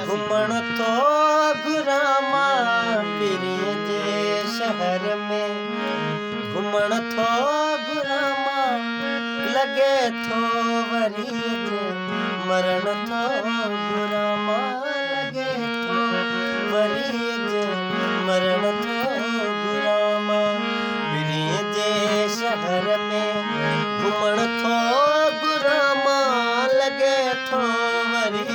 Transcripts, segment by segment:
घुमण थो घुरामा पिरीअ जे शहर में घुमण थो घुरामा लॻे थो वरी मरण थो घुरामा लॻे थो वरी मरण थो घुरामा पिरीअ जे शहर में घुमण थो घुरामा लॻे थो वरी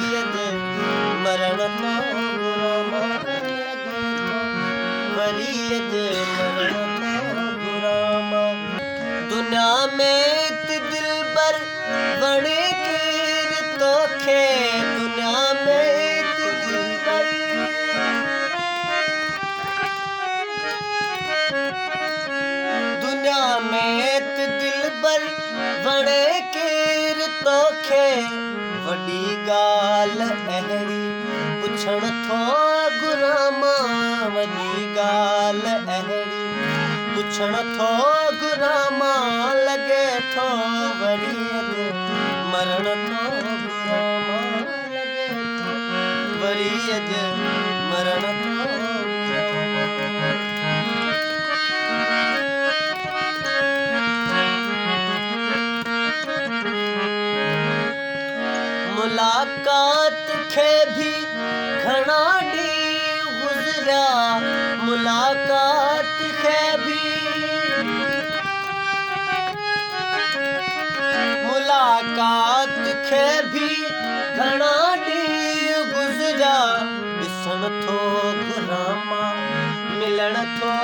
मरण थो घुरामा वरी मरण थो घुरामा दुनिया में दिलबर वणे केर तोखे दुनिया में दिलबर दुनिया में दिलबर वणे केर तोखे वॾी ॻाल्हि अहिड़ी पुछण थो घुरामा वॾी ॻाल्हि अहिड़ी पुछण थो घुरामा लॻे थो वरी मरण थो घुरामा लॻे थो वरी मरण थो मुलाकात खे भी घणा ॾींहं गुज़रिया मुलाकात खे भी मुलाकात खे भी घणा ॾींहं गुज़रिया ॾिसण थो घुरामा मिलण थो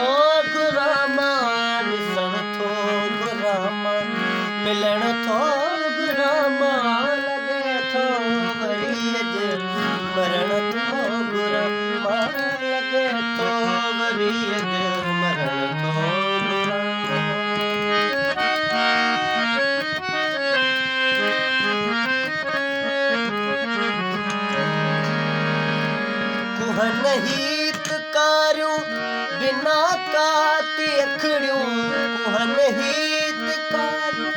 घुरामा ॾिसण थो घुरामा मिलण थो घुरामा लॻे थो वरी मरण थो घुरामा लॻे थो वरी मरण थो कुहन हितकारियूं बिना काती अखड़ियूं कुहन हितकारियूं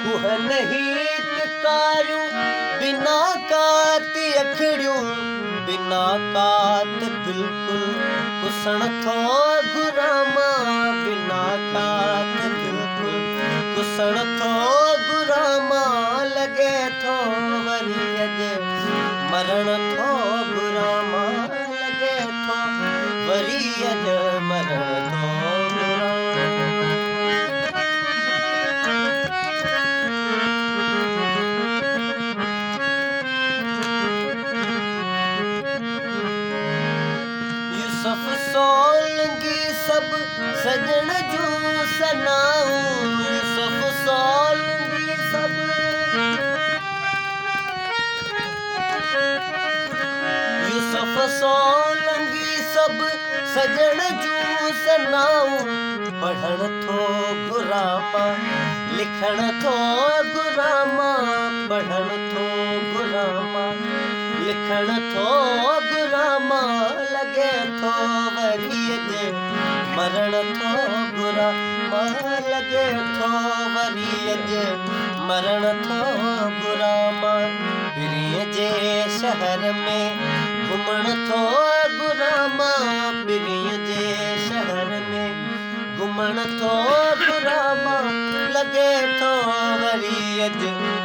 कुहन हितकारियूं बिना काती अखड़ियूं बिना कात बिल्कुल कुसण थो घुरामा बिना कात बिल्कुल कुसण थो घुरामा लॻे थो वरी मरण थो घुरामा लॻे थो वरी मरण थो यूसुफ सोलंगी सब सजण जूं सनाऊं यूसुफ सोलंगी सब यूसुफ सोलंगी सब सजण जूं सनाऊं पढ़ण थो घुरामा लिखण थो घुरामा पढ़ण थो घुरामा लिखण थो घुरामा लॻे थो वरी मरण थो घुरामा लॻे थो वरी मरण थो घुरामा पिरीअ जे शहर में घुमण थो घुरामा पिरीअ जे शहर में घुमण थो घुरामा लॻे थो वरी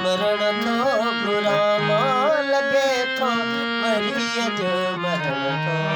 मरण थो घुरामा लॻे थो वरी मरण थो